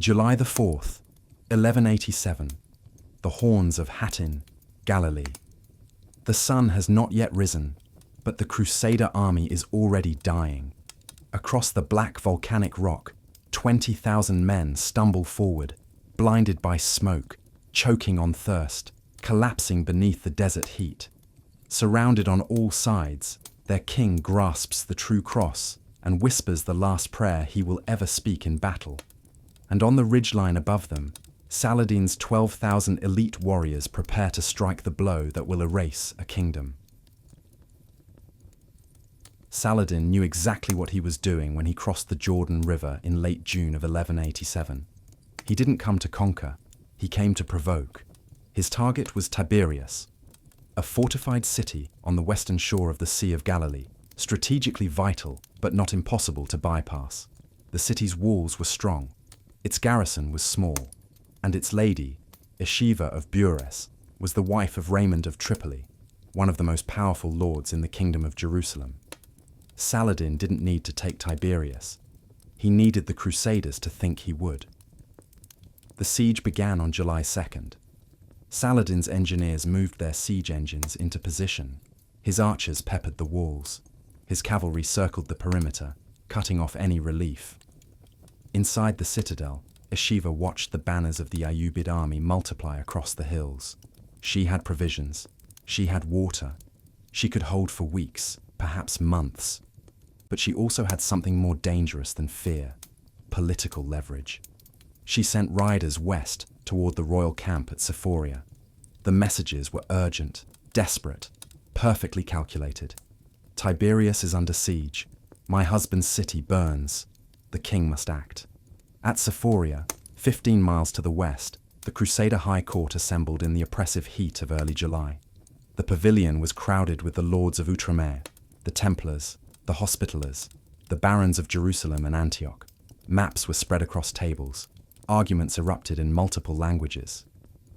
July the 4th, 1187. The horns of Hattin, Galilee. The sun has not yet risen, but the Crusader army is already dying. Across the black volcanic rock, 20,000 men stumble forward, blinded by smoke, choking on thirst, collapsing beneath the desert heat. Surrounded on all sides, their king grasps the true cross and whispers the last prayer he will ever speak in battle. And on the ridgeline above them, Saladin's 12,000 elite warriors prepare to strike the blow that will erase a kingdom. Saladin knew exactly what he was doing when he crossed the Jordan River in late June of 1187. He didn't come to conquer, he came to provoke. His target was Tiberias, a fortified city on the western shore of the Sea of Galilee, strategically vital but not impossible to bypass. The city's walls were strong, its garrison was small, and its lady, Yeshiva of Bures, was the wife of Raymond of Tripoli, one of the most powerful lords in the Kingdom of Jerusalem. Saladin didn't need to take Tiberias. He needed the Crusaders to think he would. The siege began on July 2nd. Saladin's engineers moved their siege engines into position. His archers peppered the walls. His cavalry circled the perimeter, cutting off any relief. Inside the citadel, Yeshiva watched the banners of the Ayyubid army multiply across the hills. She had provisions. She had water. She could hold for weeks, perhaps months. But she also had something more dangerous than fear: political leverage. She sent riders west toward the royal camp at Sephoria. The messages were urgent, desperate, perfectly calculated. Tiberias is under siege. My husband's city burns. The king must act. At Sephoria, 15 miles to the west, the Crusader High Court assembled in the oppressive heat of early July. The pavilion was crowded with the lords of Outremer, the Templars, the Hospitallers, the barons of Jerusalem and Antioch. Maps were spread across tables. Arguments erupted in multiple languages.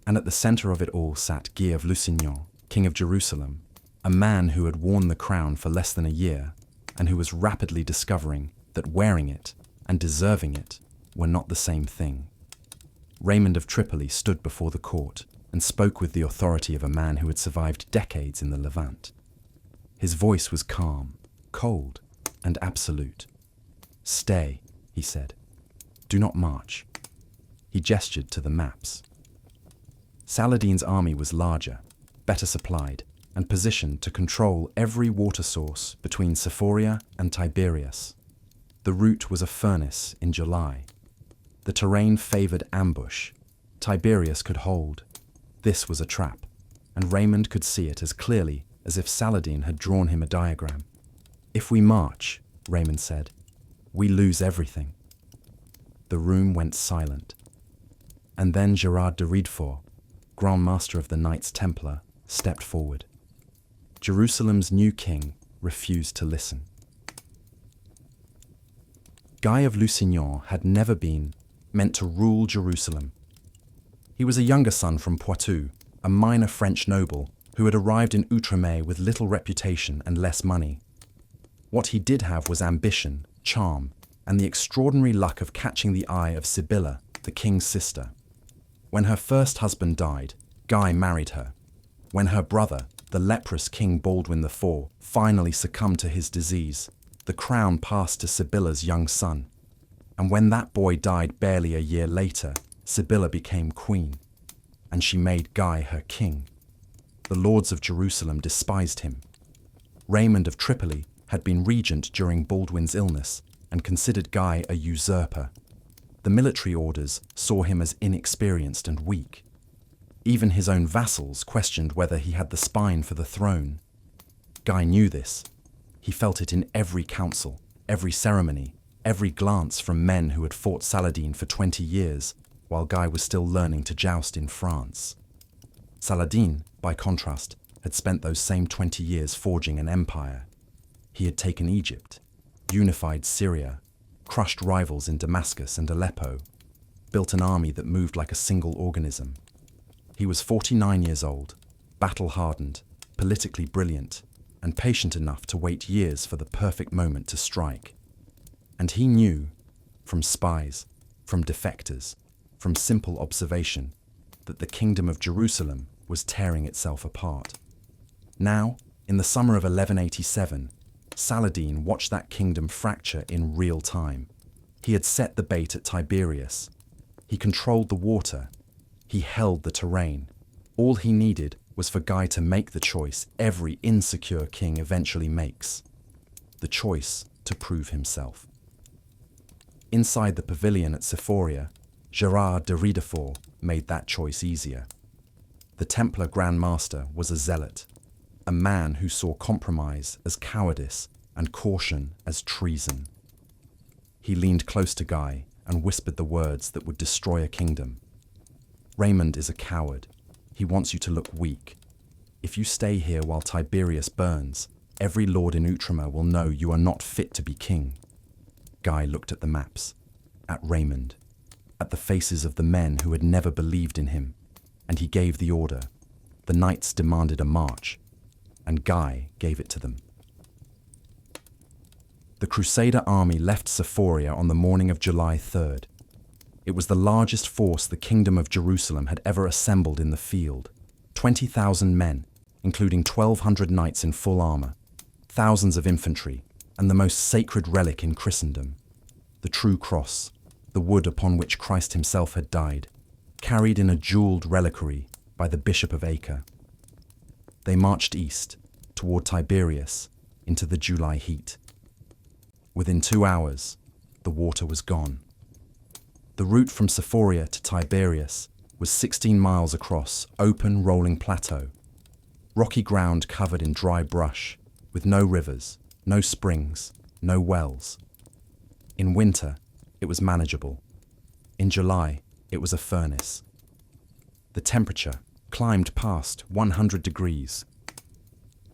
And at the center of it all sat Guy of Lusignan, king of Jerusalem, a man who had worn the crown for less than a year, and who was rapidly discovering that wearing it and deserving it were not the same thing. Raymond of Tripoli stood before the court and spoke with the authority of a man who had survived decades in the Levant. His voice was calm, cold, and absolute. "Stay," he said. "Do not march." He gestured to the maps. Saladin's army was larger, better supplied, and positioned to control every water source between Sephoria and Tiberias. The route was a furnace in July. The terrain favored ambush. Tiberias could hold. This was a trap, and Raymond could see it as clearly as if Saladin had drawn him a diagram. "If we march," Raymond said, "we lose everything." The room went silent. And then Gerard de Riedfort, Grand Master of the Knights Templar, stepped forward. Jerusalem's new king refused to listen. Guy of Lusignan had never been meant to rule Jerusalem. He was a younger son from Poitou, a minor French noble who had arrived in Outremer with little reputation and less money. What he did have was ambition, charm, and the extraordinary luck of catching the eye of Sibylla, the king's sister. When her first husband died, Guy married her. When her brother, the leprous King Baldwin IV, finally succumbed to his disease, the crown passed to Sibylla's young son. And when that boy died barely a year later, Sibylla became queen, and she made Guy her king. The lords of Jerusalem despised him. Raymond of Tripoli had been regent during Baldwin's illness and considered Guy a usurper. The military orders saw him as inexperienced and weak. Even his own vassals questioned whether he had the spine for the throne. Guy knew this. He felt it in every council, every ceremony, every glance from men who had fought Saladin for 20 years, while Guy was still learning to joust in France. Saladin, by contrast, had spent those same 20 years forging an empire. He had taken Egypt, unified Syria, crushed rivals in Damascus and Aleppo, built an army that moved like a single organism. He was 49 years old, battle-hardened, politically brilliant, and patient enough to wait years for the perfect moment to strike. And he knew, from spies, from defectors, from simple observation, that the kingdom of Jerusalem was tearing itself apart. Now, in the summer of 1187, Saladin watched that kingdom fracture in real time. He had set the bait at Tiberias. He controlled the water. He held the terrain. All he needed was for Guy to make the choice every insecure king eventually makes. The choice to prove himself. Inside the pavilion at Sephoria, Gerard de Riedefort made that choice easier. The Templar Grand Master was a zealot, a man who saw compromise as cowardice and caution as treason. He leaned close to Guy and whispered the words that would destroy a kingdom. Raymond is a coward. He wants you to look weak. If you stay here while Tiberias burns, every lord in Outremer will know you are not fit to be king. Guy looked at the maps, at Raymond, at the faces of the men who had never believed in him, and he gave the order. The knights demanded a march, and Guy gave it to them. The Crusader army left Sephoria on the morning of July 3rd. It was the largest force the Kingdom of Jerusalem had ever assembled in the field. 20,000 men, including 1,200 knights in full armor, thousands of infantry, and the most sacred relic in Christendom, the true cross, the wood upon which Christ himself had died, carried in a jeweled reliquary by the Bishop of Acre. They marched east, toward Tiberias, into the July heat. Within 2 hours, the water was gone. The route from Sephoria to Tiberias was 16 miles across open, rolling plateau, rocky ground covered in dry brush, with no rivers, no springs, no wells. In winter, it was manageable. In July, it was a furnace. The temperature climbed past 100 degrees.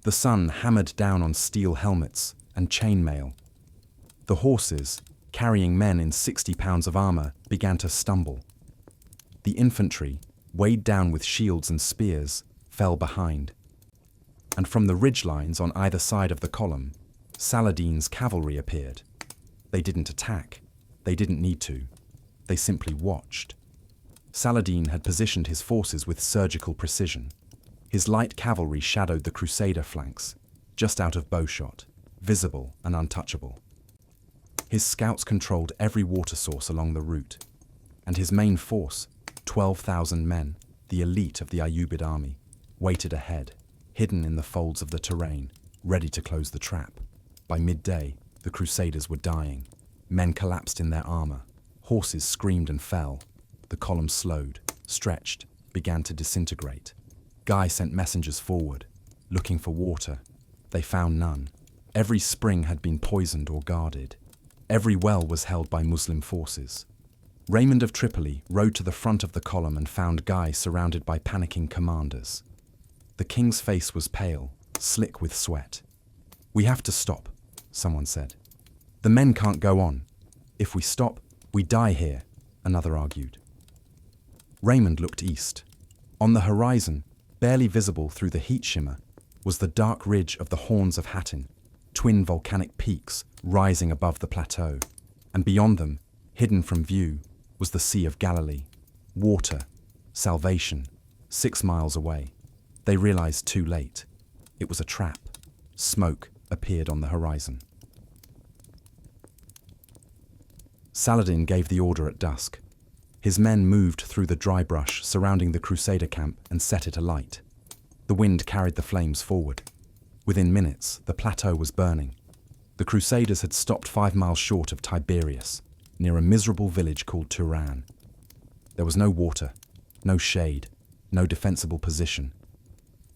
The sun hammered down on steel helmets and chainmail. The horses, carrying men in 60 pounds of armor, began to stumble. The infantry, weighed down with shields and spears, fell behind. And from the ridgelines on either side of the column, Saladin's cavalry appeared. They didn't attack. They didn't need to. They simply watched. Saladin had positioned his forces with surgical precision. His light cavalry shadowed the Crusader flanks, just out of bowshot, visible and untouchable. His scouts controlled every water source along the route, and his main force, 12,000 men, the elite of the Ayyubid army, waited ahead, hidden in the folds of the terrain, ready to close the trap. By midday, the Crusaders were dying. Men collapsed in their armor. Horses screamed and fell. The column slowed, stretched, began to disintegrate. Guy sent messengers forward, looking for water. They found none. Every spring had been poisoned or guarded. Every well was held by Muslim forces. Raymond of Tripoli rode to the front of the column and found Guy surrounded by panicking commanders. The king's face was pale, slick with sweat. "We have to stop," someone said. "The men can't go on. If we stop, we die here," another argued. Raymond looked east. On the horizon, barely visible through the heat shimmer, was the dark ridge of the Horns of Hattin, twin volcanic peaks rising above the plateau, and beyond them, hidden from view, was the Sea of Galilee. Water, salvation, 6 miles away. They realized too late. It was a trap. Smoke appeared on the horizon. Saladin gave the order at dusk. His men moved through the dry brush surrounding the Crusader camp and set it alight. The wind carried the flames forward. Within minutes, the plateau was burning. The Crusaders had stopped 5 miles short of Tiberias, near a miserable village called Turan. There was no water, no shade, no defensible position.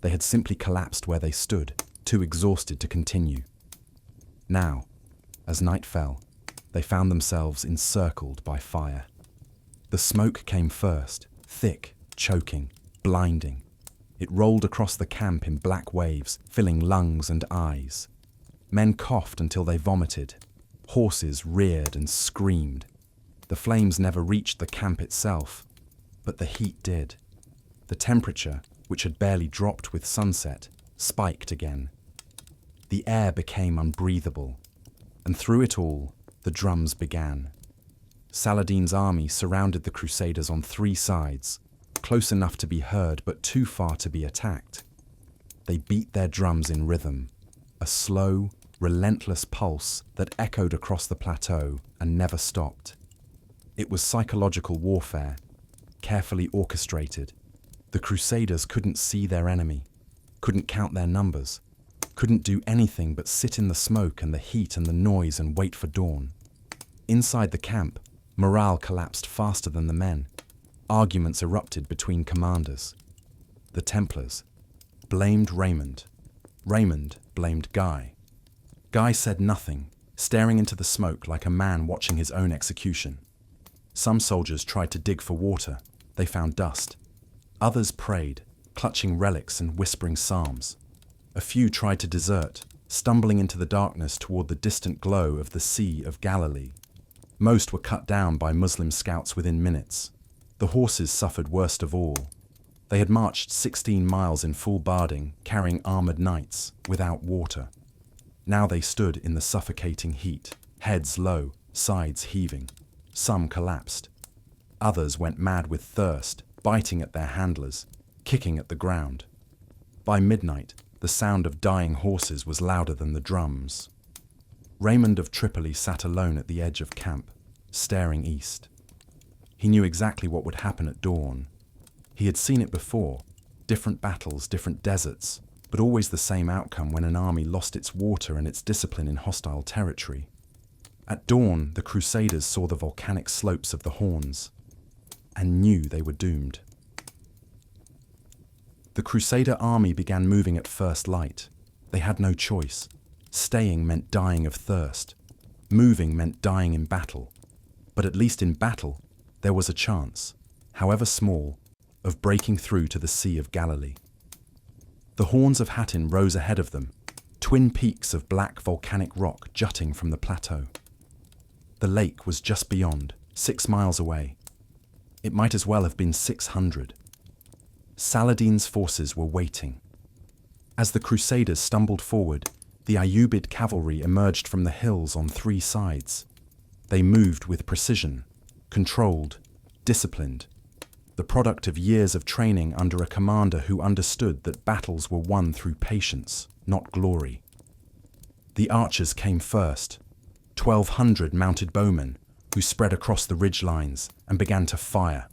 They had simply collapsed where they stood, too exhausted to continue. Now, as night fell, they found themselves encircled by fire. The smoke came first, thick, choking, blinding. It rolled across the camp in black waves, filling lungs and eyes. Men coughed until they vomited. Horses reared and screamed. The flames never reached the camp itself, but the heat did. The temperature, which had barely dropped with sunset, spiked again. The air became unbreathable, and through it all, the drums began. Saladin's army surrounded the Crusaders on three sides, close enough to be heard but too far to be attacked. They beat their drums in rhythm, a slow, relentless pulse that echoed across the plateau and never stopped. It was psychological warfare, carefully orchestrated. The Crusaders couldn't see their enemy, couldn't count their numbers, couldn't do anything but sit in the smoke and the heat and the noise and wait for dawn. Inside the camp, morale collapsed faster than the men. Arguments erupted between commanders. The Templars blamed Raymond. Raymond blamed Guy. Guy said nothing, staring into the smoke like a man watching his own execution. Some soldiers tried to dig for water. They found dust. Others prayed, clutching relics and whispering psalms. A few tried to desert, stumbling into the darkness toward the distant glow of the Sea of Galilee. Most were cut down by Muslim scouts within minutes. The horses suffered worst of all. They had marched 16 miles in full barding, carrying armored knights, without water. Now they stood in the suffocating heat, heads low, sides heaving. Some collapsed. Others went mad with thirst, biting at their handlers, kicking at the ground. By midnight, the sound of dying horses was louder than the drums. Raymond of Tripoli sat alone at the edge of camp, staring east. He knew exactly what would happen at dawn. He had seen it before, different battles, different deserts, but always the same outcome when an army lost its water and its discipline in hostile territory. At dawn, the Crusaders saw the volcanic slopes of the Horns and knew they were doomed. The Crusader army began moving at first light. They had no choice. Staying meant dying of thirst. Moving meant dying in battle. But at least in battle, there was a chance, however small, of breaking through to the Sea of Galilee. The Horns of Hattin rose ahead of them, twin peaks of black volcanic rock jutting from the plateau. The lake was just beyond, 6 miles away. It might as well have been 600. Saladin's forces were waiting. As the Crusaders stumbled forward, the Ayyubid cavalry emerged from the hills on three sides. They moved with precision, controlled, disciplined, the product of years of training under a commander who understood that battles were won through patience, not glory. The archers came first, 1,200 mounted bowmen, who spread across the ridge lines and began to fire.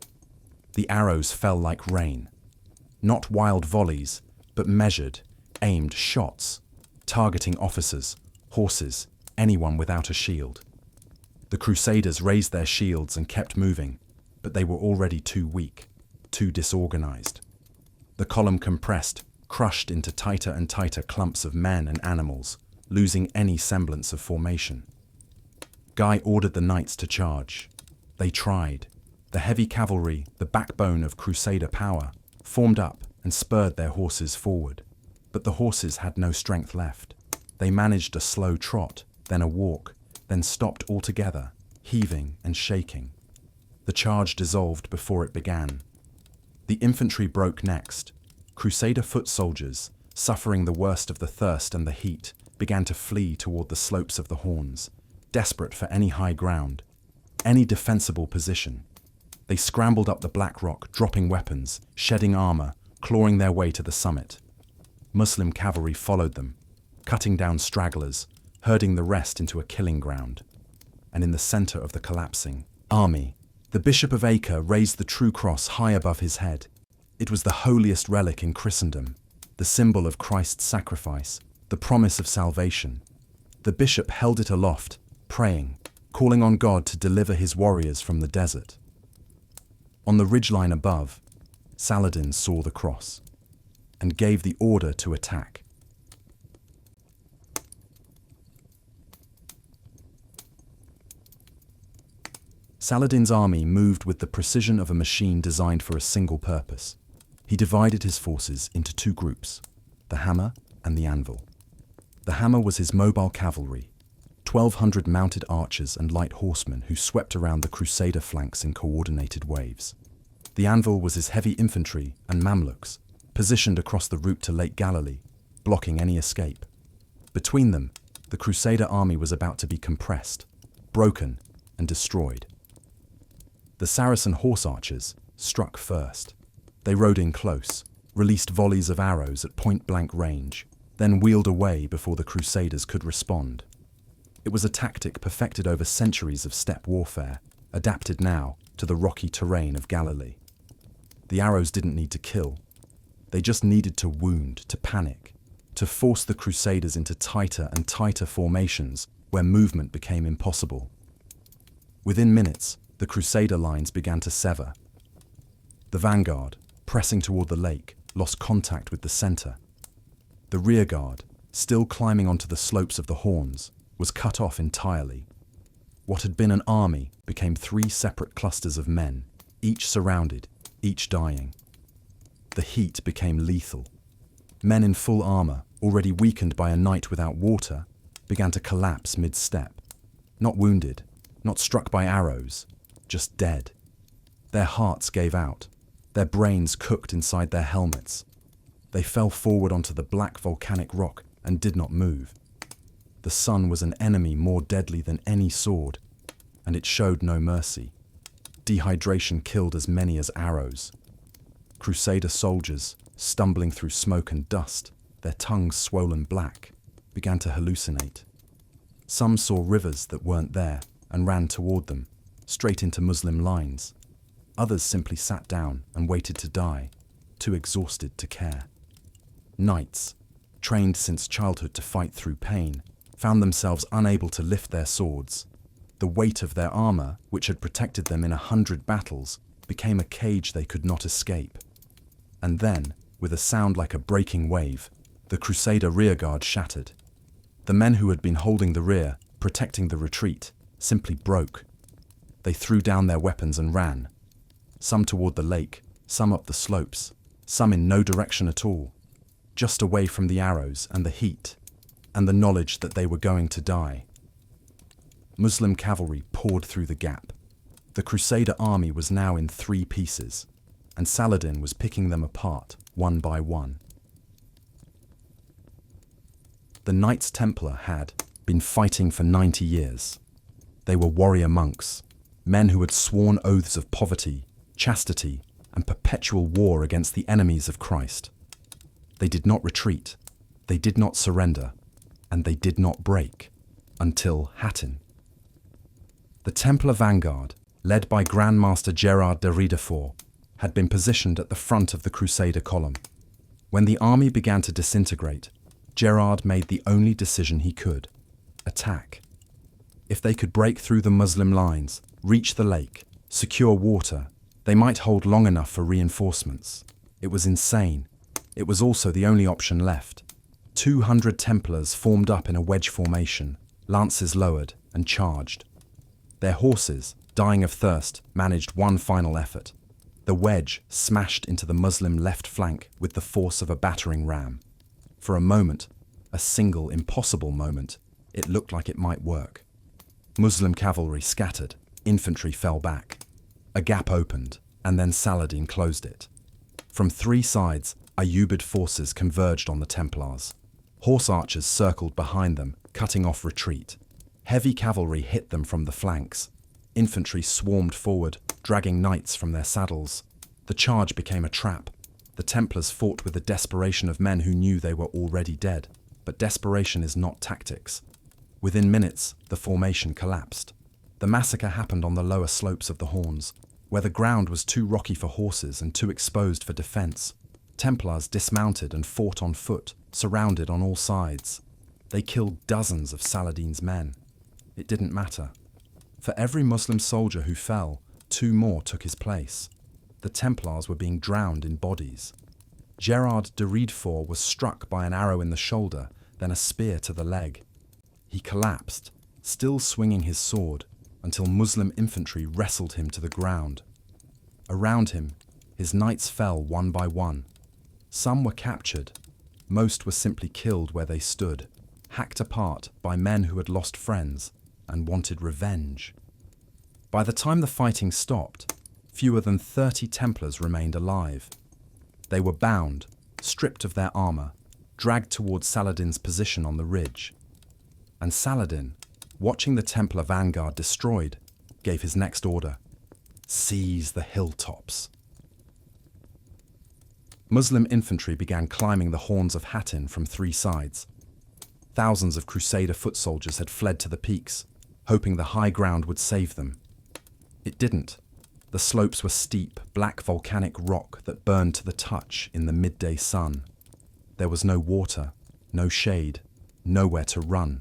The arrows fell like rain. Not wild volleys, but measured, aimed shots, targeting officers, horses, anyone without a shield. The Crusaders raised their shields and kept moving, but they were already too weak, too disorganized. The column compressed, crushed into tighter and tighter clumps of men and animals, losing any semblance of formation. Guy ordered the knights to charge. They tried. The heavy cavalry, the backbone of Crusader power, formed up and spurred their horses forward. But the horses had no strength left. They managed a slow trot, then a walk, then stopped altogether, heaving and shaking. The charge dissolved before it began. The infantry broke next. Crusader foot soldiers, suffering the worst of the thirst and the heat, began to flee toward the slopes of the Horns, desperate for any high ground, any defensible position. They scrambled up the black rock, dropping weapons, shedding armor, clawing their way to the summit. Muslim cavalry followed them, cutting down stragglers, herding the rest into a killing ground. And in the center of the collapsing army, the Bishop of Acre raised the true cross high above his head. It was the holiest relic in Christendom, the symbol of Christ's sacrifice, the promise of salvation. The bishop held it aloft, praying, calling on God to deliver his warriors from the desert. On the ridgeline above, Saladin saw the cross and gave the order to attack. Saladin's army moved with the precision of a machine designed for a single purpose. He divided his forces into two groups, the hammer and the anvil. The hammer was his mobile cavalry, 1,200 mounted archers and light horsemen who swept around the Crusader flanks in coordinated waves. The anvil was his heavy infantry and Mamluks, positioned across the route to Lake Galilee, blocking any escape. Between them, the Crusader army was about to be compressed, broken, and destroyed. The Saracen horse archers struck first. They rode in close, released volleys of arrows at point-blank range, then wheeled away before the Crusaders could respond. It was a tactic perfected over centuries of steppe warfare, adapted now to the rocky terrain of Galilee. The arrows didn't need to kill. They just needed to wound, to panic, to force the Crusaders into tighter and tighter formations where movement became impossible. Within minutes, the Crusader lines began to sever. The vanguard, pressing toward the lake, lost contact with the center. The rearguard, still climbing onto the slopes of the horns, was cut off entirely. What had been an army became 3 separate clusters of men, each surrounded, each dying. The heat became lethal. Men in full armor, already weakened by a night without water, began to collapse mid-step. Not wounded, not struck by arrows, just dead. Their hearts gave out. Their brains cooked inside their helmets. They fell forward onto the black volcanic rock and did not move. The sun was an enemy more deadly than any sword, and it showed no mercy. Dehydration killed as many as arrows. Crusader soldiers, stumbling through smoke and dust, their tongues swollen black, began to hallucinate. Some saw rivers that weren't there and ran toward them, straight into Muslim lines. Others simply sat down and waited to die, too exhausted to care. Knights, trained since childhood to fight through pain, found themselves unable to lift their swords. The weight of their armor, which had protected them in 100 battles, became a cage they could not escape. And then, with a sound like a breaking wave, the Crusader rearguard shattered. The men who had been holding the rear, protecting the retreat, simply broke. They threw down their weapons and ran. Some toward the lake, some up the slopes, some in no direction at all, just away from the arrows and the heat, and the knowledge that they were going to die. Muslim cavalry poured through the gap. The Crusader army was now in 3 pieces, and Saladin was picking them apart, one by one. The Knights Templar had been fighting for 90 years. They were warrior monks, men who had sworn oaths of poverty, chastity, and perpetual war against the enemies of Christ. They did not retreat, they did not surrender, and they did not break, until Hattin. The Templar vanguard, led by Grand Master Gerard de Riedefort, had been positioned at the front of the Crusader column. When the army began to disintegrate, Gerard made the only decision he could: attack. If they could break through the Muslim lines, reach the lake, secure water, they might hold long enough for reinforcements. It was insane. It was also the only option left. 200 Templars formed up in a wedge formation, lances lowered, and charged. Their horses, dying of thirst, managed one final effort. The wedge smashed into the Muslim left flank with the force of a battering ram. For a moment, a single impossible moment, it looked like it might work. Muslim cavalry scattered, infantry fell back. A gap opened, and then Saladin closed it. From 3 sides, Ayyubid forces converged on the Templars. Horse archers circled behind them, cutting off retreat. Heavy cavalry hit them from the flanks. Infantry swarmed forward, dragging knights from their saddles. The charge became a trap. The Templars fought with the desperation of men who knew they were already dead. But desperation is not tactics. Within minutes, the formation collapsed. The massacre happened on the lower slopes of the Horns, where the ground was too rocky for horses and too exposed for defense. Templars dismounted and fought on foot, surrounded on all sides. They killed dozens of Saladin's men. It didn't matter. For every Muslim soldier who fell, 2 more took his place. The Templars were being drowned in bodies. Gerard de Riedefort was struck by an arrow in the shoulder, then a spear to the leg. He collapsed, still swinging his sword, until Muslim infantry wrestled him to the ground. Around him, his knights fell one by one. Some were captured. Most were simply killed where they stood, hacked apart by men who had lost friends and wanted revenge. By the time the fighting stopped, fewer than 30 Templars remained alive. They were bound, stripped of their armor, dragged towards Saladin's position on the ridge. And Saladin, watching the Templar vanguard destroyed, gave his next order: Seize the hilltops. Muslim infantry began climbing the horns of Hattin from three sides. Thousands of Crusader foot soldiers had fled to the peaks, hoping the high ground would save them. It didn't. The slopes were steep, black volcanic rock that burned to the touch in the midday sun. There was no water, no shade, nowhere to run.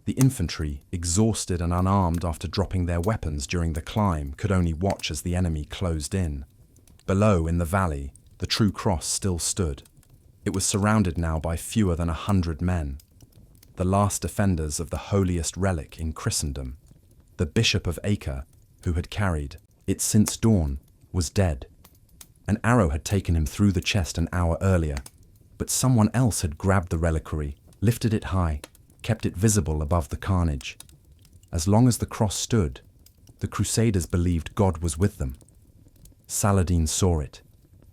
The infantry, exhausted and unarmed after dropping their weapons during the climb, could only watch as the enemy closed in. Below, in the valley, the true cross still stood. It was surrounded now by fewer than 100 men. The last defenders of the holiest relic in Christendom. The Bishop of Acre, who had carried it since dawn, was dead. An arrow had taken him through the chest an hour earlier, but someone else had grabbed the reliquary, lifted it high, kept it visible above the carnage. As long as the cross stood, the Crusaders believed God was with them. Saladin saw it.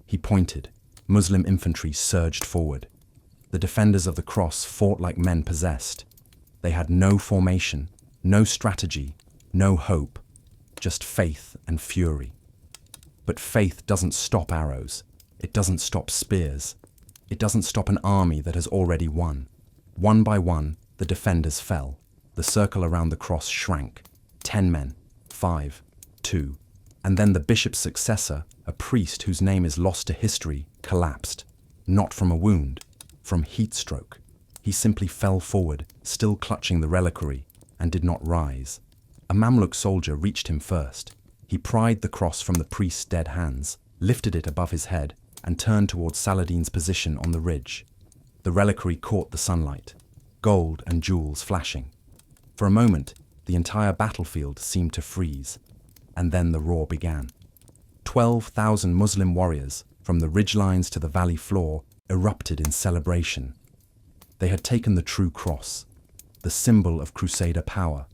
He pointed. Muslim infantry surged forward. The defenders of the cross fought like men possessed. They had no formation, no strategy, no hope, just faith and fury. But faith doesn't stop arrows. It doesn't stop spears. It doesn't stop an army that has already won. One by one, the defenders fell. The circle around the cross shrank. 10 men, 5, 2, and then the bishop's successor, a priest whose name is lost to history, collapsed. Not from a wound, from heat stroke. He simply fell forward, still clutching the reliquary, and did not rise. A Mamluk soldier reached him first. He pried the cross from the priest's dead hands, lifted it above his head, and turned towards Saladin's position on the ridge. The reliquary caught the sunlight, gold and jewels flashing. For a moment, the entire battlefield seemed to freeze, and then the roar began. 12,000 Muslim warriors, from the ridgelines to the valley floor, erupted in celebration. They had taken the true cross, the symbol of Crusader power,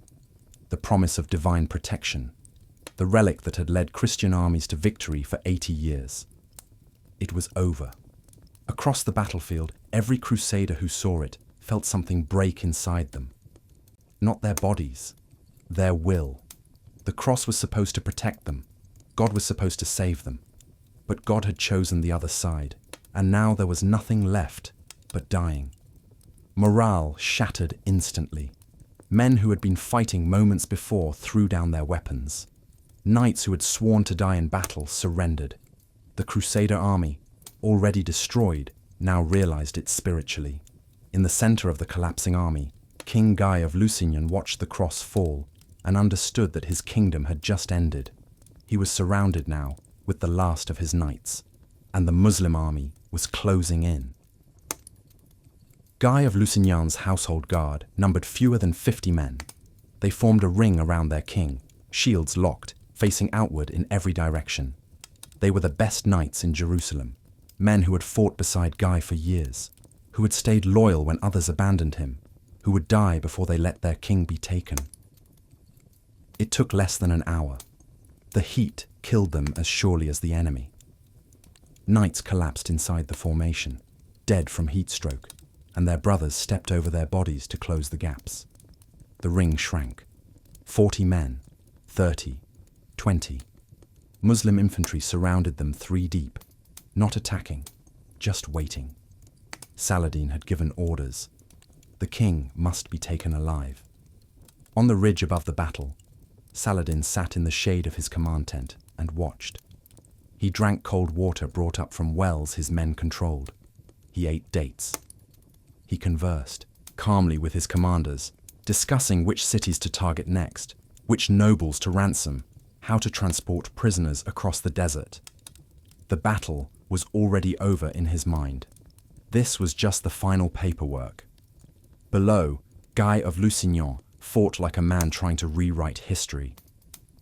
the promise of divine protection, the relic that had led Christian armies to victory for 80 years. It was over. Across the battlefield, every Crusader who saw it felt something break inside them. Not their bodies, their will. The cross was supposed to protect them. God was supposed to save them. But God had chosen the other side, and now there was nothing left but dying. Morale shattered instantly. Men who had been fighting moments before threw down their weapons. Knights who had sworn to die in battle surrendered. The Crusader army, already destroyed, now realized it spiritually. In the center of the collapsing army, King Guy of Lusignan watched the cross fall and understood that his kingdom had just ended. He was surrounded now with the last of his knights, and the Muslim army was closing in. Guy of Lusignan's household guard numbered fewer than 50 men. They formed a ring around their king, shields locked, facing outward in every direction. They were the best knights in Jerusalem, men who had fought beside Guy for years, who had stayed loyal when others abandoned him, who would die before they let their king be taken. It took less than an hour. The heat killed them as surely as the enemy. Knights collapsed inside the formation, dead from heat stroke, and their brothers stepped over their bodies to close the gaps. The ring shrank. 40 men, 30, 20. Muslim infantry surrounded them 3 deep, not attacking, just waiting. Saladin had given orders. The king must be taken alive. On the ridge above the battle, Saladin sat in the shade of his command tent and watched. He drank cold water brought up from wells his men controlled. He ate dates. He conversed, calmly with his commanders, discussing which cities to target next, which nobles to ransom, how to transport prisoners across the desert. The battle was already over in his mind. This was just the final paperwork. Below, Guy of Lusignan fought like a man trying to rewrite history.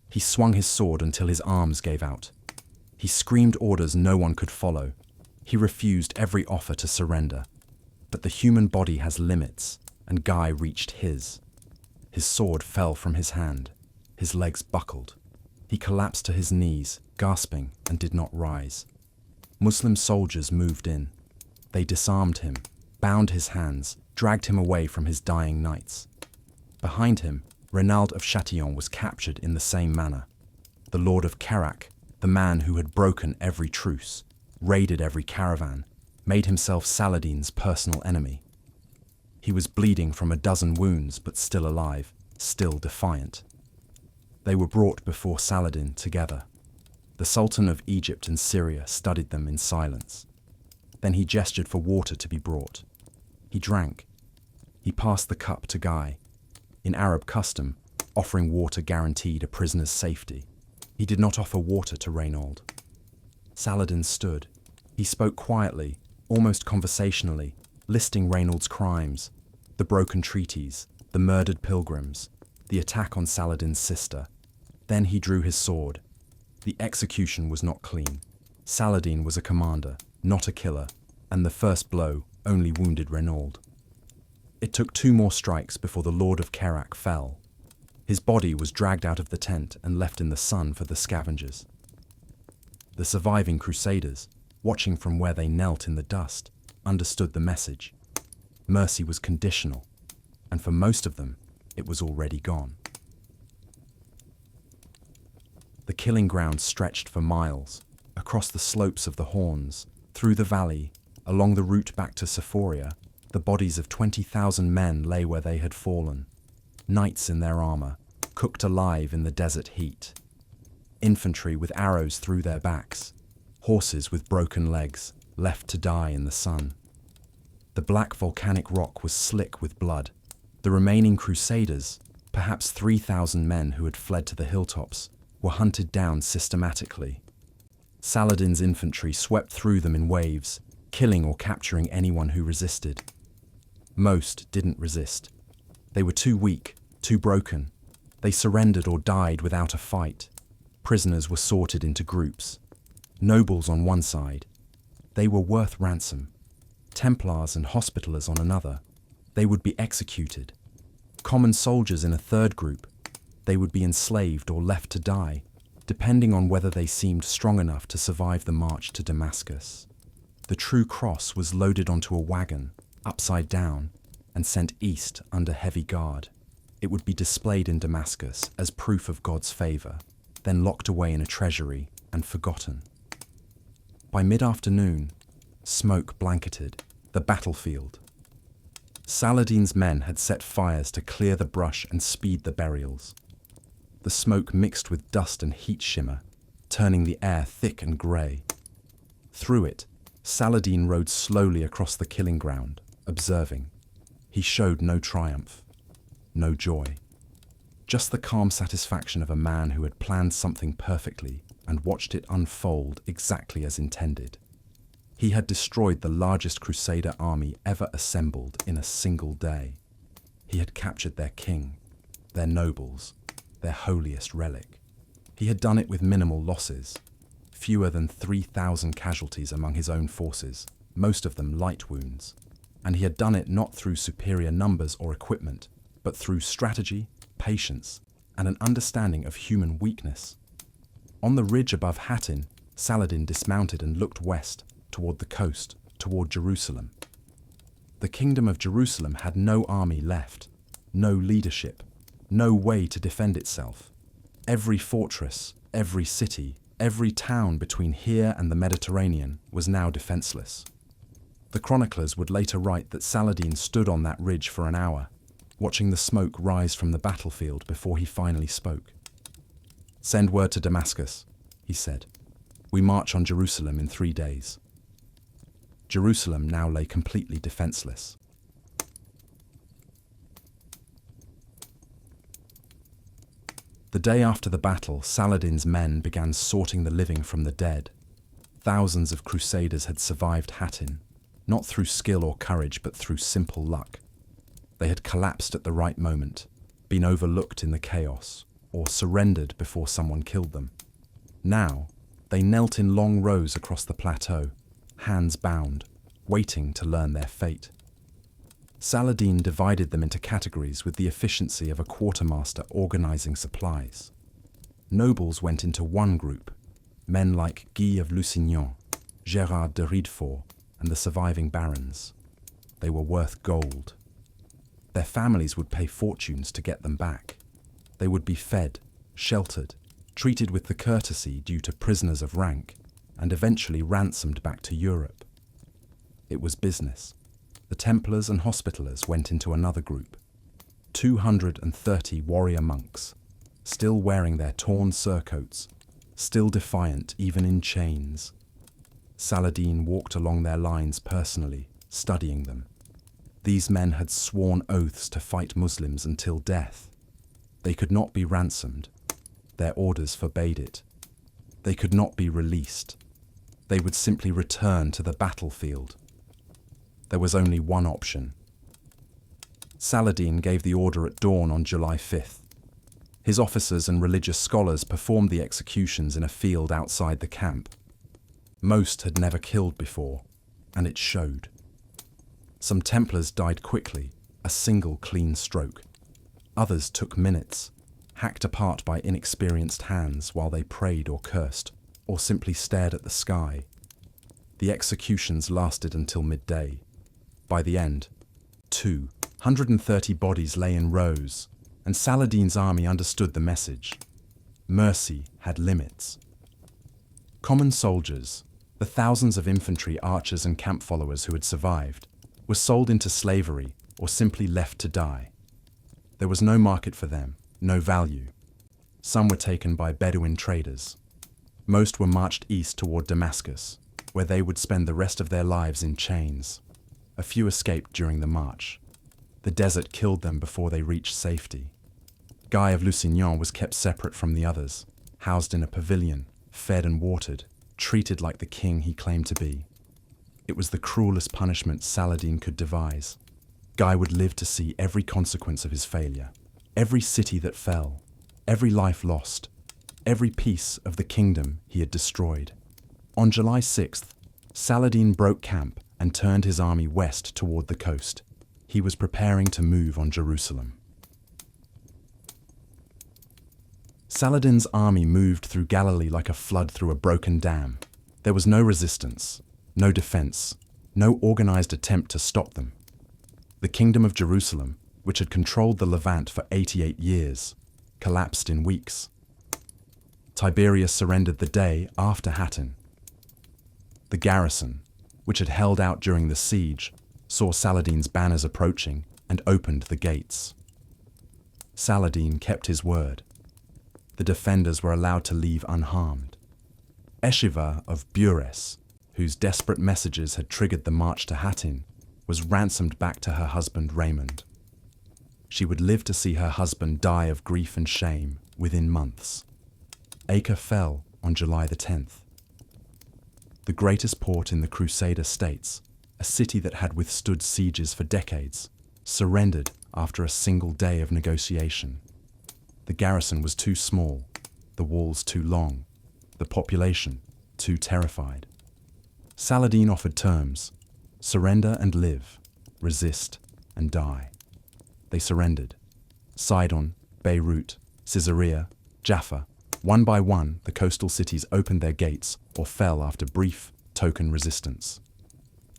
He swung his sword until his arms gave out. He screamed orders no one could follow. He refused every offer to surrender. But the human body has limits, and Guy reached his. His sword fell from his hand. His legs buckled. He collapsed to his knees, gasping, and did not rise. Muslim soldiers moved in. They disarmed him, bound his hands, dragged him away from his dying knights. Behind him, Raymond of Tripoli was captured in the same manner. the Lord of Kerak, the man who had broken every truce, raided every caravan, made himself Saladin's personal enemy. He was bleeding from a dozen wounds, but still alive, still defiant. They were brought before Saladin together. The Sultan of Egypt and Syria studied them in silence. Then he gestured for water to be brought. He drank. He passed the cup to Guy. In Arab custom, offering water guaranteed a prisoner's safety. He did not offer water to Raymond. Saladin stood. He spoke quietly, almost conversationally, listing Raymond's crimes, the broken treaties, the murdered pilgrims, the attack on Saladin's sister. Then he drew his sword. The execution was not clean. Saladin was a commander, not a killer, and the first blow only wounded Raymond. It took 2 more strikes before the Lord of Kerak fell. His body was dragged out of the tent and left in the sun for the scavengers. The surviving Crusaders, watching from where they knelt in the dust, understood the message. Mercy was conditional, and for most of them, it was already gone. The killing ground stretched for miles, across the slopes of the Horns, through the valley, along the route back to Sephoria. The bodies of 20,000 men lay where they had fallen, knights in their armor, cooked alive in the desert heat. Infantry with arrows through their backs, horses with broken legs, left to die in the sun. The black volcanic rock was slick with blood. The remaining Crusaders, perhaps 3,000 men who had fled to the hilltops, were hunted down systematically. Saladin's infantry swept through them in waves, killing or capturing anyone who resisted. Most didn't resist. They were too weak, too broken. They surrendered or died without a fight. Prisoners were sorted into groups. Nobles on one side. They were worth ransom. Templars and Hospitallers on another. They would be executed. Common soldiers in a third group. They would be enslaved or left to die, depending on whether they seemed strong enough to survive the march to Damascus. The true cross was loaded onto a wagon, upside down, and sent east under heavy guard. It would be displayed in Damascus as proof of God's favor, then locked away in a treasury and forgotten. By mid-afternoon, smoke blanketed the battlefield. Saladin's men had set fires to clear the brush and speed the burials. The smoke mixed with dust and heat shimmer, turning the air thick and grey. Through it, Saladin rode slowly across the killing ground, observing. He showed no triumph, no joy. Just the calm satisfaction of a man who had planned something perfectly and watched it unfold exactly as intended. He had destroyed the largest Crusader army ever assembled in a single day. He had captured their king, their nobles, their holiest relic. He had done it with minimal losses, fewer than 3,000 casualties among his own forces, most of them light wounds. And he had done it not through superior numbers or equipment, but through strategy, patience, and an understanding of human weakness. On the ridge above Hattin, Saladin dismounted and looked west, toward the coast, toward Jerusalem. The kingdom of Jerusalem had no army left, no leadership, no way to defend itself. Every fortress, every city, every town between here and the Mediterranean was now defenseless. The chroniclers would later write that Saladin stood on that ridge for an hour, watching the smoke rise from the battlefield before he finally spoke. "Send word to Damascus," he said. "We march on Jerusalem in 3 days." Jerusalem now lay completely defenseless. The day after the battle, Saladin's men began sorting the living from the dead. Thousands of Crusaders had survived Hattin, not through skill or courage, but through simple luck. They had collapsed at the right moment, been overlooked in the chaos, or surrendered before someone killed them. Now, they knelt in long rows across the plateau, hands bound, waiting to learn their fate. Saladin divided them into categories with the efficiency of a quartermaster organizing supplies. Nobles went into one group, men like Guy of Lusignan, Gérard de Riedefort, and the surviving barons. They were worth gold. Their families would pay fortunes to get them back. They would be fed, sheltered, treated with the courtesy due to prisoners of rank, and eventually ransomed back to Europe. It was business. The Templars and Hospitallers went into another group. 230 warrior monks, still wearing their torn surcoats, still defiant even in chains. Saladin walked along their lines personally, studying them. These men had sworn oaths to fight Muslims until death. They could not be ransomed. Their orders forbade it. They could not be released. They would simply return to the battlefield. There was only one option. Saladin gave the order at dawn on July 5th. His officers and religious scholars performed the executions in a field outside the camp. Most had never killed before, and it showed. Some Templars died quickly, a single clean stroke. Others took minutes, hacked apart by inexperienced hands while they prayed or cursed, or simply stared at the sky. The executions lasted until midday. By the end, 230 bodies lay in rows, and Saladin's army understood the message. Mercy had limits. Common soldiers, the thousands of infantry, archers, and camp followers who had survived, were sold into slavery or simply left to die. There was no market for them, no value. Some were taken by Bedouin traders. Most were marched east toward Damascus, where they would spend the rest of their lives in chains. A few escaped during the march. The desert killed them before they reached safety. Guy of Lusignan was kept separate from the others, housed in a pavilion, fed and watered, treated like the king he claimed to be. It was the cruelest punishment Saladin could devise. Guy would live to see every consequence of his failure, every city that fell, every life lost, every piece of the kingdom he had destroyed. On July 6th, Saladin broke camp and turned his army west toward the coast. He was preparing to move on Jerusalem. Saladin's army moved through Galilee like a flood through a broken dam. There was no resistance, no defense, no organized attempt to stop them. The kingdom of Jerusalem, which had controlled the Levant for 88 years, collapsed in weeks. Tiberias surrendered the day after Hattin. The garrison, which had held out during the siege, saw Saladin's banners approaching and opened the gates. Saladin kept his word. The defenders were allowed to leave unharmed. Eshiva of Bures, whose desperate messages had triggered the march to Hattin, was ransomed back to her husband Raymond. She would live to see her husband die of grief and shame within months. Acre fell on July the 10th. The greatest port in the Crusader states, a city that had withstood sieges for decades, surrendered after a single day of negotiation. The garrison was too small, the walls too long, the population too terrified. Saladin offered terms: surrender and live, resist and die. They surrendered. Sidon, Beirut, Caesarea, Jaffa, one by one, the coastal cities opened their gates or fell after brief, token resistance.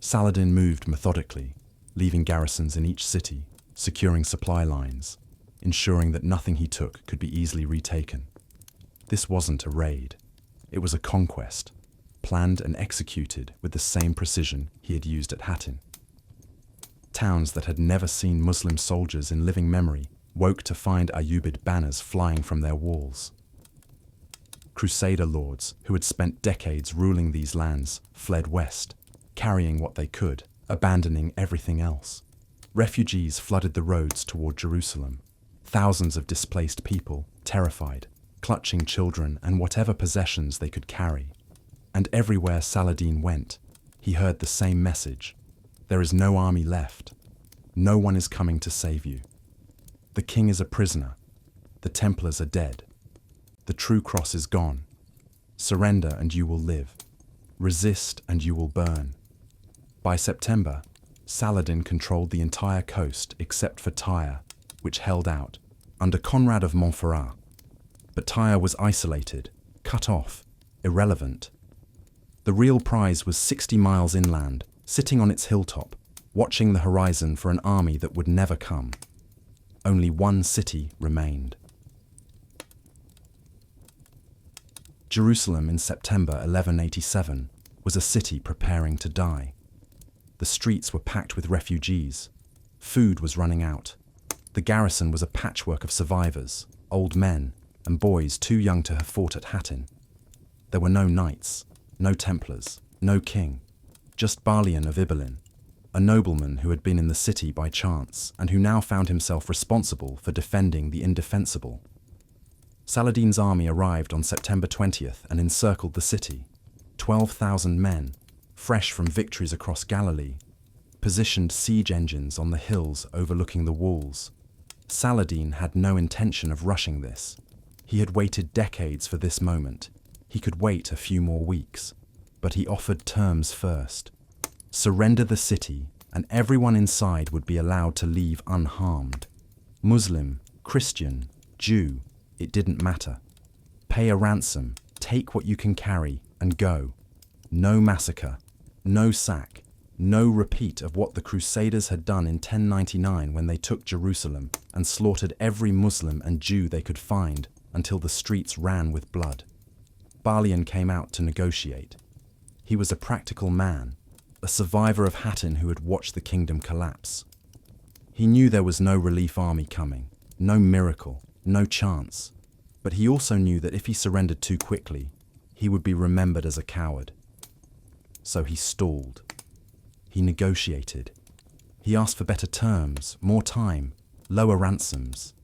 Saladin moved methodically, leaving garrisons in each city, securing supply lines, ensuring that nothing he took could be easily retaken. This wasn't a raid. It was a conquest, planned and executed with the same precision he had used at Hattin. Towns that had never seen Muslim soldiers in living memory woke to find Ayyubid banners flying from their walls. Crusader lords, who had spent decades ruling these lands, fled west, carrying what they could, abandoning everything else. Refugees flooded the roads toward Jerusalem. Thousands of displaced people, terrified, clutching children and whatever possessions they could carry. And everywhere Saladin went, he heard the same message: there is no army left. No one is coming to save you. The king is a prisoner. The Templars are dead. The true cross is gone. Surrender and you will live. Resist and you will burn. By September, Saladin controlled the entire coast except for Tyre, which held out, under Conrad of Montferrat. But Tyre was isolated, cut off, irrelevant. The real prize was 60 miles inland, sitting on its hilltop, watching the horizon for an army that would never come. Only one city remained. Jerusalem in September 1187 was a city preparing to die. The streets were packed with refugees. Food was running out. The garrison was a patchwork of survivors, old men, and boys too young to have fought at Hattin. There were no knights, no Templars, no king, just Balian of Ibelin, a nobleman who had been in the city by chance and who now found himself responsible for defending the indefensible. Saladin's army arrived on September 20th and encircled the city. 12,000 men, fresh from victories across Galilee, positioned siege engines on the hills overlooking the walls. Saladin had no intention of rushing this. He had waited decades for this moment. He could wait a few more weeks, but he offered terms first. Surrender the city, and everyone inside would be allowed to leave unharmed. Muslim, Christian, Jew, it didn't matter. Pay a ransom, take what you can carry, and go. No massacre, no sack, no repeat of what the Crusaders had done in 1099 when they took Jerusalem and slaughtered every Muslim and Jew they could find until the streets ran with blood. Balian came out to negotiate. He was a practical man, a survivor of Hattin who had watched the kingdom collapse. He knew there was no relief army coming, no miracle, no chance, but he also knew that if he surrendered too quickly, he would be remembered as a coward. So he stalled. He negotiated. He asked for better terms, more time, lower ransoms.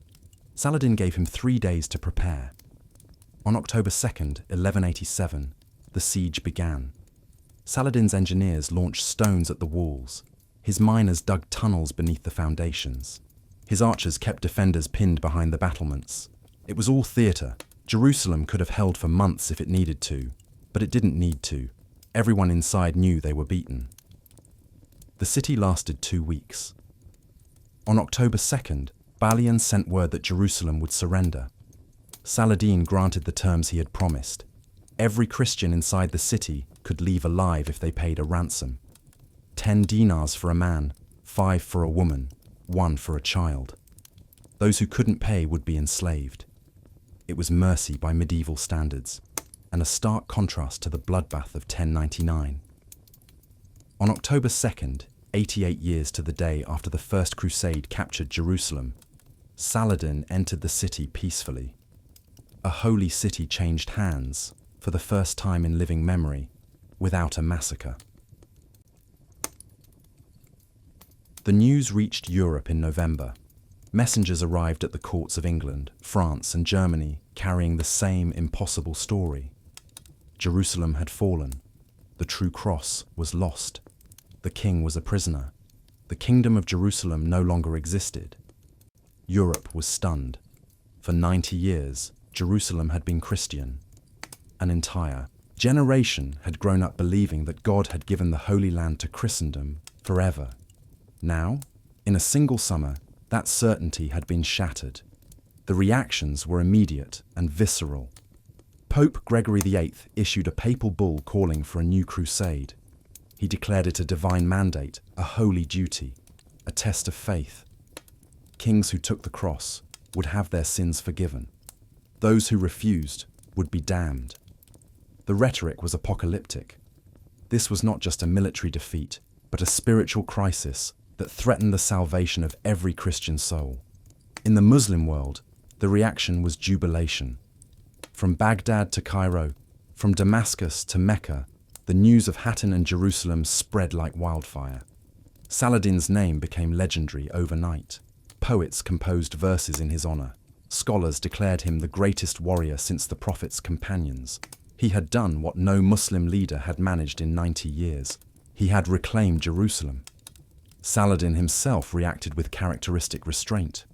Saladin gave him 3 days to prepare. On October 2nd, 1187, the siege began. Saladin's engineers launched stones at the walls. His miners dug tunnels beneath the foundations. His archers kept defenders pinned behind the battlements. It was all theatre. Jerusalem could have held for months if it needed to, but it didn't need to. Everyone inside knew they were beaten. The city lasted 2 weeks. On October 2nd, Balian sent word that Jerusalem would surrender. Saladin granted the terms he had promised. Every Christian inside the city could leave alive if they paid a ransom. 10 dinars for a man, 5 for a woman, 1 for a child. Those who couldn't pay would be enslaved. It was mercy by medieval standards, and a stark contrast to the bloodbath of 1099. On October 2nd, 88 years to the day after the First Crusade captured Jerusalem, Saladin entered the city peacefully. A holy city changed hands, for the first time in living memory, without a massacre. The news reached Europe in November. Messengers arrived at the courts of England, France, and Germany, carrying the same impossible story. Jerusalem had fallen. The true cross was lost. The king was a prisoner. The kingdom of Jerusalem no longer existed. Europe was stunned. For 90 years, Jerusalem had been Christian. An entire generation had grown up believing that God had given the Holy Land to Christendom forever. Now, in a single summer, that certainty had been shattered. The reactions were immediate and visceral. Pope Gregory VIII issued a papal bull calling for a new crusade. He declared it a divine mandate, a holy duty, a test of faith. Kings who took the cross would have their sins forgiven. Those who refused would be damned. The rhetoric was apocalyptic. This was not just a military defeat, but a spiritual crisis that threatened the salvation of every Christian soul. In the Muslim world, the reaction was jubilation. From Baghdad to Cairo, from Damascus to Mecca, the news of Hattin and Jerusalem spread like wildfire. Saladin's name became legendary overnight. Poets composed verses in his honor. Scholars declared him the greatest warrior since the Prophet's companions. He had done what no Muslim leader had managed in 90 years. He had reclaimed Jerusalem. Saladin himself reacted with characteristic restraint.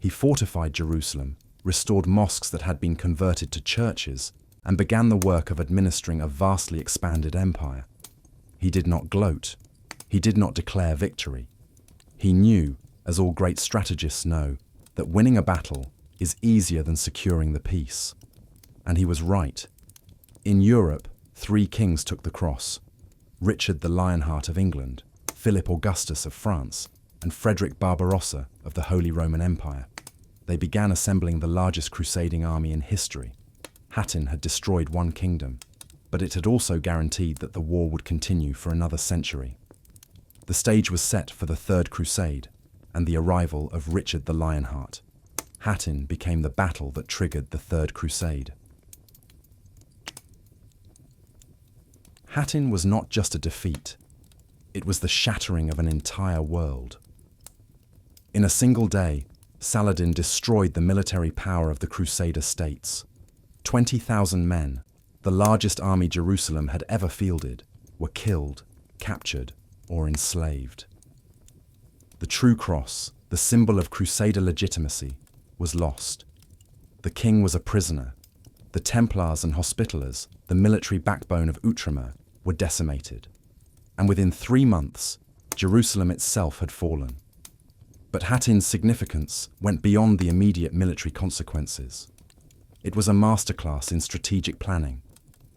He fortified Jerusalem, restored mosques that had been converted to churches, and began the work of administering a vastly expanded empire. He did not gloat. He did not declare victory. He knew, as all great strategists know, that winning a battle is easier than securing the peace. And he was right. In Europe, 3 kings took the cross: Richard the Lionheart of England, Philip Augustus of France, and Frederick Barbarossa of the Holy Roman Empire. They began assembling the largest crusading army in history. Hattin had destroyed one kingdom, but it had also guaranteed that the war would continue for another century. The stage was set for the Third Crusade and the arrival of Richard the Lionheart. Hattin became the battle that triggered the Third Crusade. Hattin was not just a defeat, it was the shattering of an entire world. In a single day, Saladin destroyed the military power of the Crusader states. 20,000 men, the largest army Jerusalem had ever fielded, were killed, captured, or enslaved. The true cross, the symbol of Crusader legitimacy, was lost. The king was a prisoner. The Templars and Hospitallers, the military backbone of Outremer, were decimated. And within 3 months, Jerusalem itself had fallen. But Hattin's significance went beyond the immediate military consequences. It was a masterclass in strategic planning.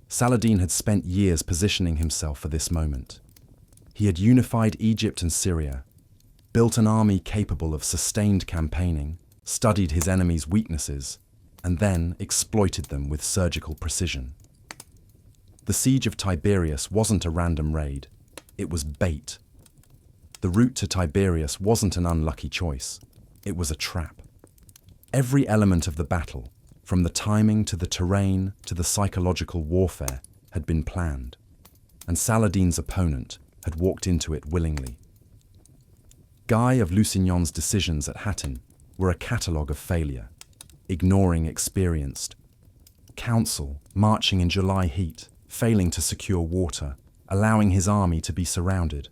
Saladin had spent years positioning himself for this moment. He had unified Egypt and Syria, built an army capable of sustained campaigning, studied his enemies' weaknesses, and then exploited them with surgical precision. The siege of Tiberias wasn't a random raid, it was bait. The route to Tiberias wasn't an unlucky choice, it was a trap. Every element of the battle, from the timing to the terrain to the psychological warfare, had been planned, and Saladin's opponent had walked into it willingly. Guy of Lusignan's decisions at Hattin were a catalogue of failure, ignoring experienced counsel, marching in July heat, failing to secure water, allowing his army to be surrounded.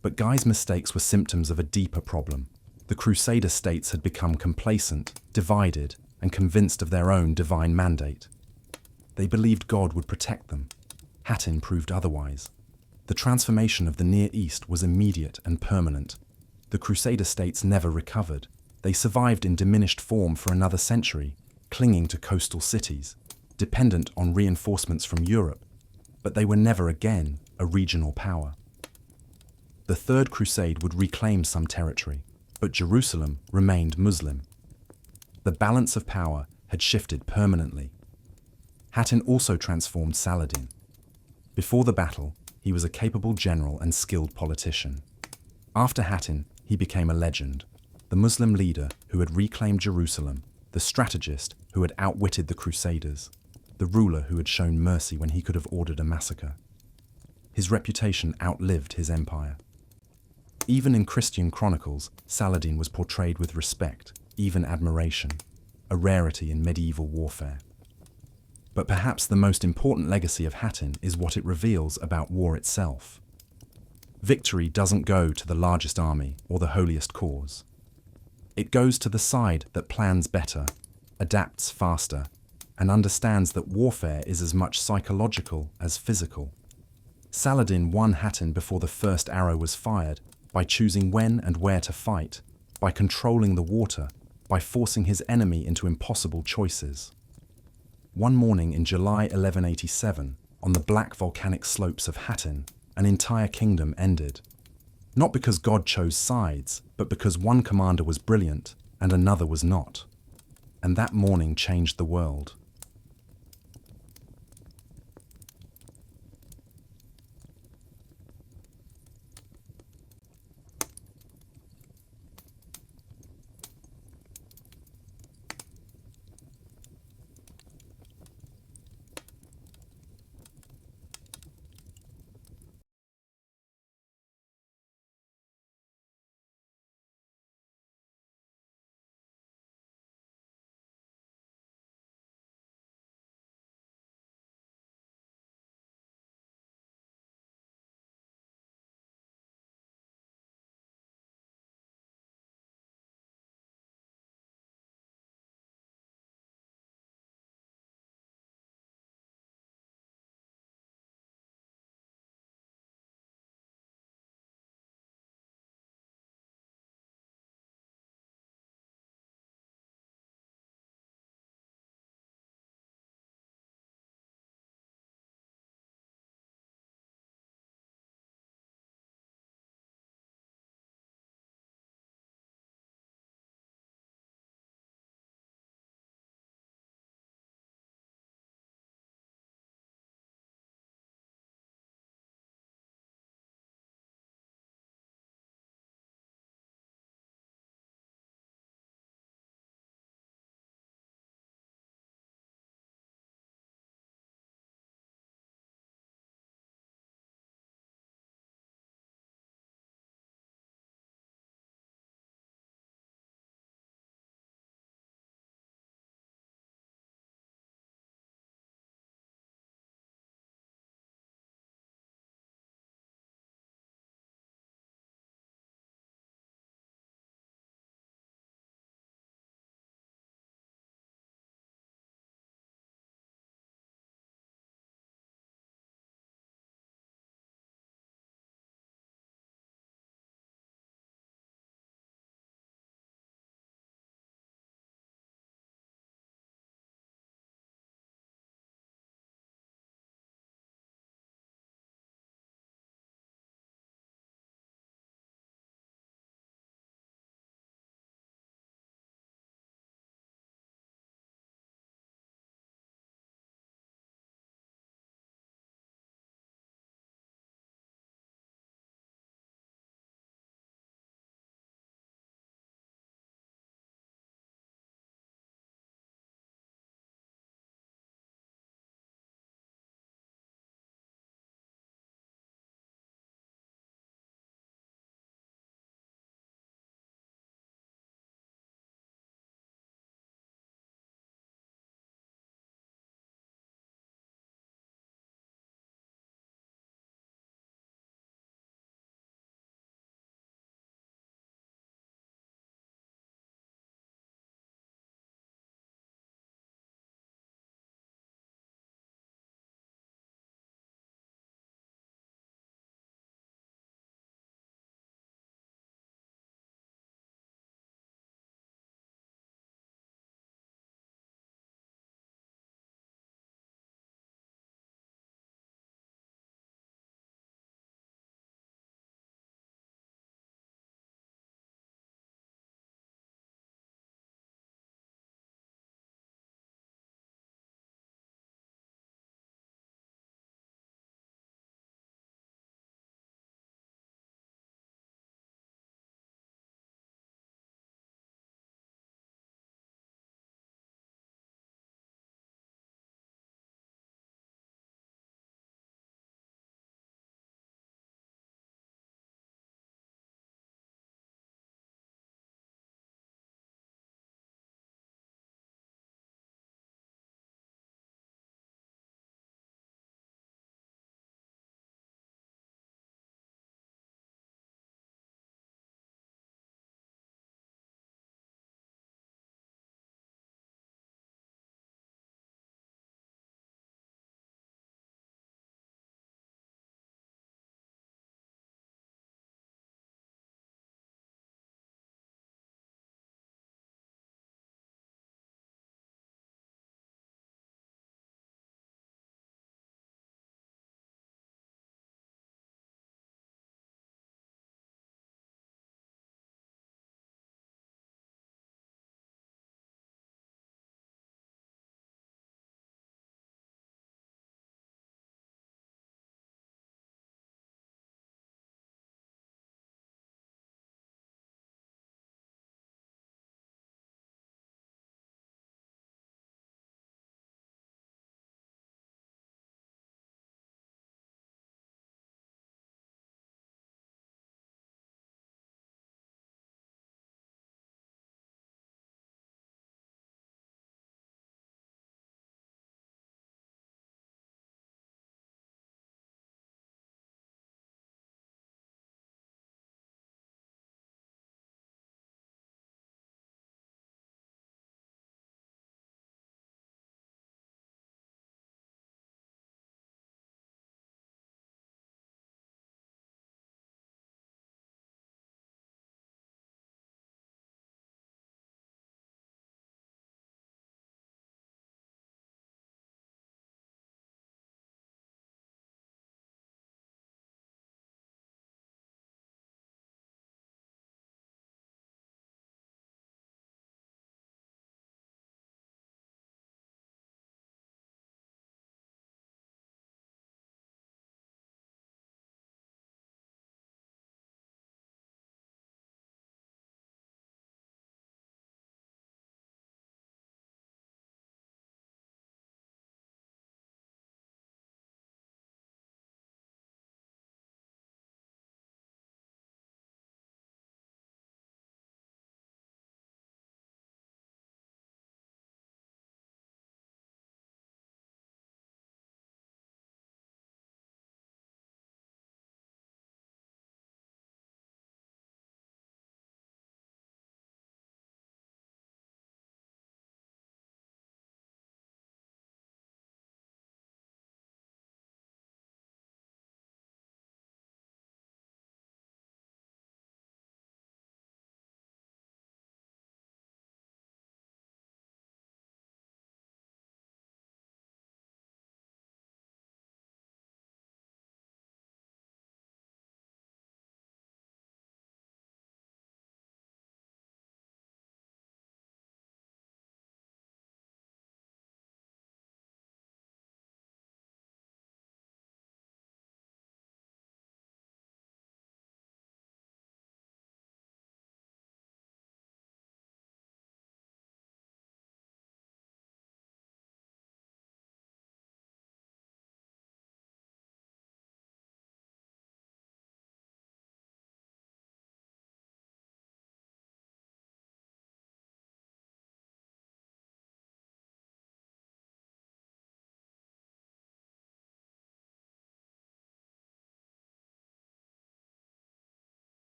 But Guy's mistakes were symptoms of a deeper problem. The Crusader states had become complacent, divided, and convinced of their own divine mandate. They believed God would protect them. Hattin proved otherwise. The transformation of the Near East was immediate and permanent. The Crusader states never recovered. They survived in diminished form for another century, clinging to coastal cities, dependent on reinforcements from Europe, but they were never again a regional power. The Third Crusade would reclaim some territory, but Jerusalem remained Muslim. The balance of power had shifted permanently. Hattin also transformed Saladin. Before the battle, he was a capable general and skilled politician. After Hattin, he became a legend, the Muslim leader who had reclaimed Jerusalem, the strategist who had outwitted the Crusaders, the ruler who had shown mercy when he could have ordered a massacre. His reputation outlived his empire. Even in Christian chronicles, Saladin was portrayed with respect, even admiration, a rarity in medieval warfare. But perhaps the most important legacy of Hattin is what it reveals about war itself. Victory doesn't go to the largest army or the holiest cause. It goes to the side that plans better, adapts faster, and understands that warfare is as much psychological as physical. Saladin won Hattin before the first arrow was fired by choosing when and where to fight, by controlling the water, by forcing his enemy into impossible choices. One morning in July 1187, on the black volcanic slopes of Hattin, an entire kingdom ended. Not because God chose sides, but because one commander was brilliant and another was not. And that morning changed the world.